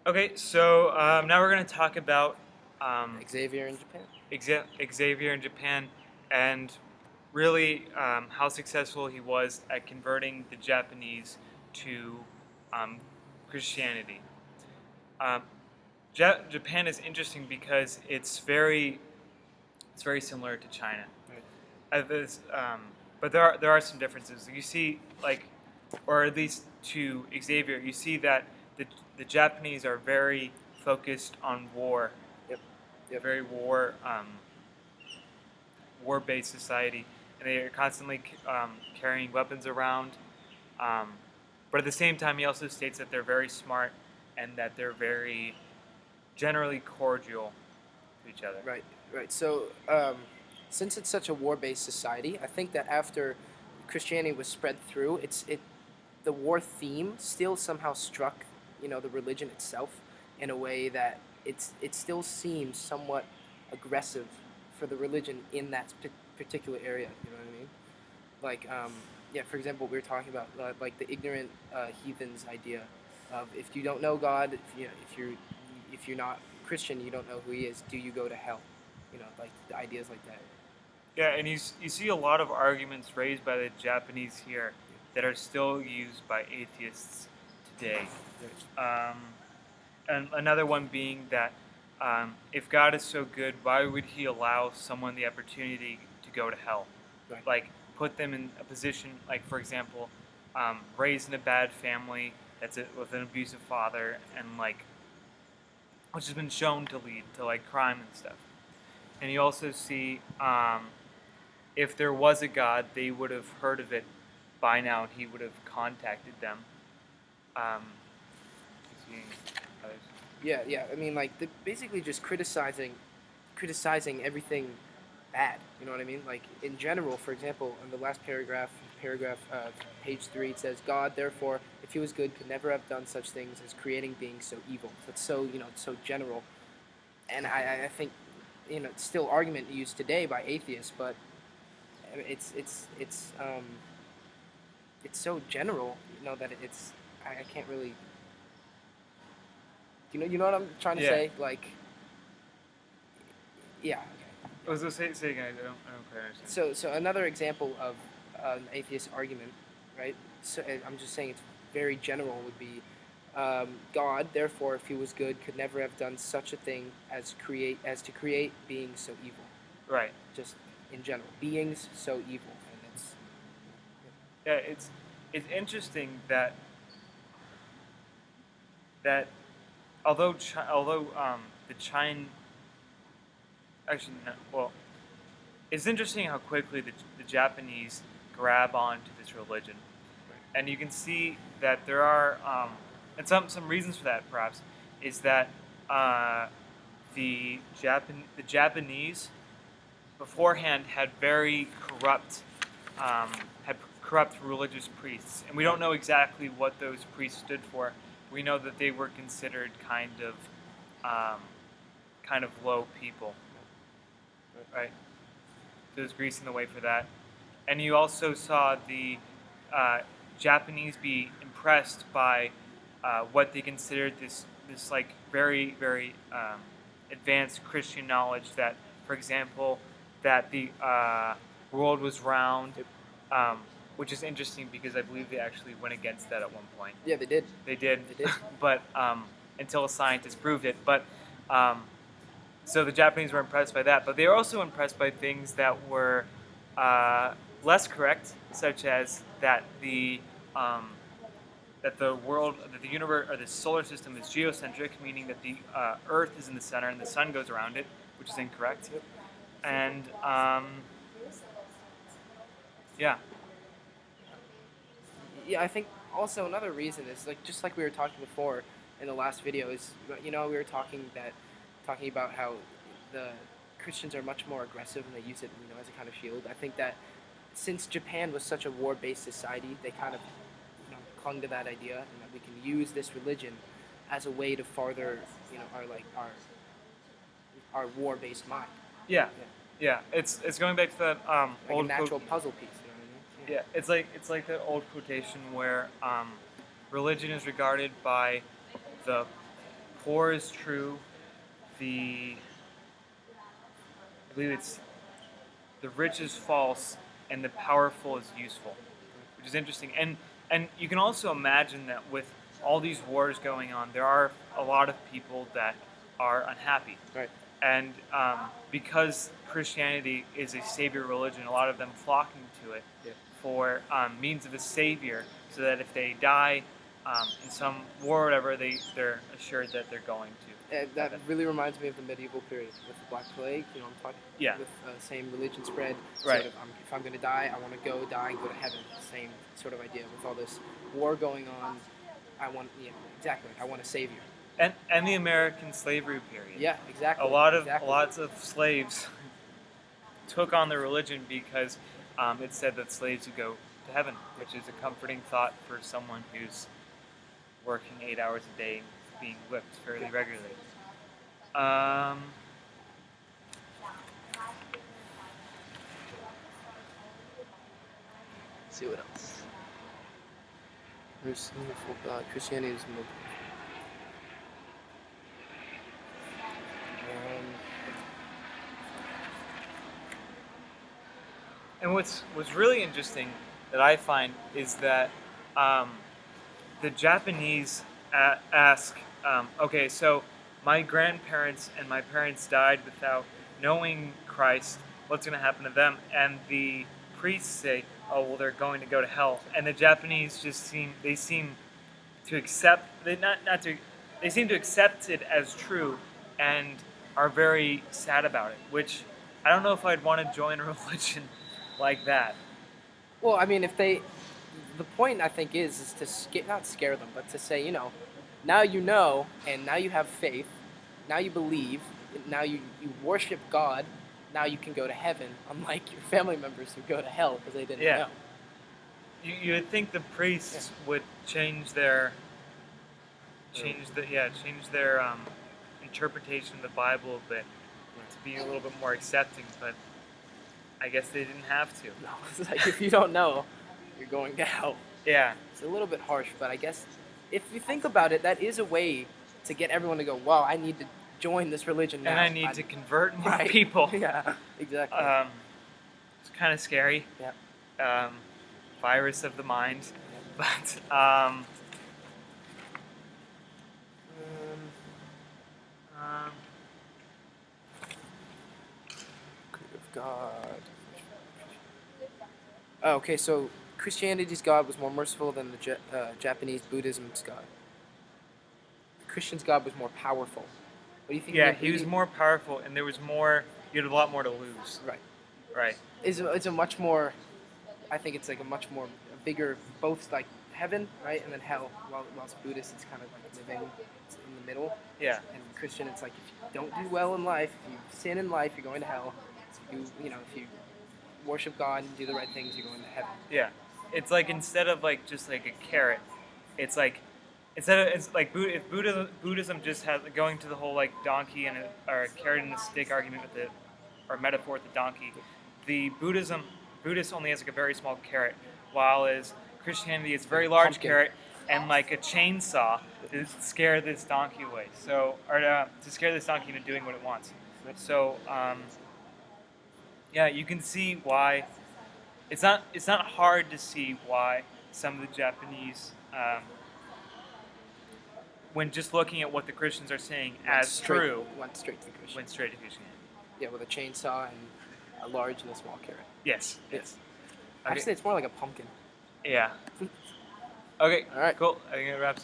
Okay, so now we're going to talk about Xavier in Japan. Xavier in Japan and really how successful he was at converting the Japanese to um, Christianity. Um, Japan is interesting because it's very similar to China. Right. This, but there are some differences. You see, like, or at least to Xavier, you see that the Japanese are very focused on war, Yep. Yep. very war-based society, and they are constantly carrying weapons around. Um, but at the same time, he also states that they're very smart and that they're very generally cordial to each other. Right. Right. So, since it's such a war-based society, I think that after Christianity was spread through, the war theme still somehow struck, the religion itself in a way that it still seems somewhat aggressive for the religion in that particular area. You know what I mean? Like, yeah. For example, we were talking about like the ignorant heathens idea of if you don't know God, if you're not Christian, you don't know who He is. Do you go to hell? Like the ideas like that. Yeah, and you see a lot of arguments raised by the Japanese here that are still used by atheists today. Um, and another one being that if God is so good, why would He allow someone the opportunity to go to hell? Right. Like, put them in a position, like, for example, raised in a bad family with an abusive father, and, like, which has been shown to lead to, like, crime and stuff. And you also see if there was a God, they would have heard of it by now, and He would have contacted them. Um, Yeah. Yeah. I mean, like basically just criticizing everything bad. You know what I mean? Like in general, for example, in the last paragraph page 3, it says, God, therefore, if He was good, could never have done such things as creating beings so evil. So it's so it's so general, and I think it's still argument used today by atheists, but it's so general, that I can't really you know what I'm trying to yeah. say, like, yeah. I was gonna say again. I don't quite understand. So another example of an atheist argument, right? So I'm just saying it's very general. Would be God. Therefore, if He was good, could never have done such a thing as to create beings so evil. Right. Just in general, beings so evil, and it's Yeah. It's interesting that although the China actually no, well, it's interesting how quickly the Japanese grab onto this religion, and you can see that there are and some reasons for that perhaps is that uh, the Japanese beforehand um, had corrupt religious priests, and we don't know exactly what those priests stood for. We know that they were considered um, kind of low people, right? So it was greasing the way for that. And you also saw the uh, Japanese be impressed by what they considered this like very advanced Christian knowledge that, for example, that the world was round, um, which is interesting because I believe they actually went against that at one point. yeah, they did. They did, They did. but until a scientist proved it. But so the Japanese were impressed by that, but they were also impressed by things that were less correct, such as um, that the universe, or the solar system is geocentric, meaning that the Earth is in the center and the sun goes around it, which is incorrect. And yeah, Yeah, I think also another reason is like just like we were talking before in the last video is we were talking about how the Christians are much more aggressive and they use it as a kind of shield. I think that since Japan was such a war-based society, they kind of clung to that idea and that we can use this religion as a way to farther our war-based mind. yeah, Yeah. yeah. It's going back to that Like a old natural puzzle piece. You know what I mean? yeah, it's like that old quotation where religion is regarded by the poor is true, I believe it's the rich is false, and the powerful is useful, which is interesting. And you can also imagine that with all these wars going on, there are a lot of people that are unhappy. Right. And because Christianity is a savior religion, a lot of them flocking to it Yeah. for means of a savior, so that if they die in some war or whatever, they're assured that they're going to. That really reminds me of the medieval period with the Black Plague. You know, I'm talking Yeah. with same religion spread. Right. Sort of, if I'm going to die, I want to go die and go to heaven. Same sort of idea with all this war going on. Exactly. I want a savior. And the American slavery period. Yeah, exactly. Lots of slaves took on the religion because it said that slaves would go to heaven, which is a comforting thought for someone who's working 8 hours a day, being whipped fairly regularly. Let's see what else. Christianity is more. And what's really interesting that I find is that the Japanese ask, okay, so my grandparents and my parents died without knowing Christ. What's going to happen to them? And the priests say, oh, well, they're going to go to hell. And the Japanese seem to accept they seem to accept it as true and are very sad about it. Which I don't know if I'd want to join a religion like that. Well, I mean, the point I think is to not scare them, but to say, now you know, and now you have faith, now you believe, now you worship God, now you can go to heaven, unlike your family members who go to hell because they didn't know. You would think the priests would change their interpretation of the Bible a bit to be a little bit more accepting, but I guess they didn't have to. No, it's like if you don't know, you're going to hell. Yeah. It's a little bit harsh, but I guess if you think about it, that is a way to get everyone to go, wow, I need to join this religion now. And I need to convert more people. Yeah, exactly. It's kind of scary. Yeah. Virus of the mind. Yeah. But, God. Oh, okay, so Christianity's God was more merciful than the Japanese Buddhism's God. The Christian's God was more powerful. What do you think? Yeah, he was more powerful, and there was more. You had a lot more to lose. Right. Right. It's a much more. I think it's like a bigger, both like heaven, right, and then hell. While it's Buddhist, it's kind of like living in the middle. Yeah. And Christian, it's like if you don't do well in life, if you sin in life, you're going to hell. If you worship God and do the right things, you're going to heaven. Yeah, it's like instead of like just like a carrot, it's like if Buddhism just has going to the whole like donkey or a carrot and a stick argument with or metaphor with the donkey, the Buddhist only has like a very small carrot, while as Christianity it's a very large carrot and like a chainsaw to scare this donkey away. So to scare this donkey into doing what it wants. So. Yeah, you can see why. It's not hard to see why some of the Japanese, when just looking at what the Christians are saying true, went straight to the Christian. Went straight to Christianity. Yeah, with a chainsaw and a large and a small carrot. Yes. Okay. Actually, it's more like a pumpkin. Yeah. Okay. All right. Cool. I think it wraps.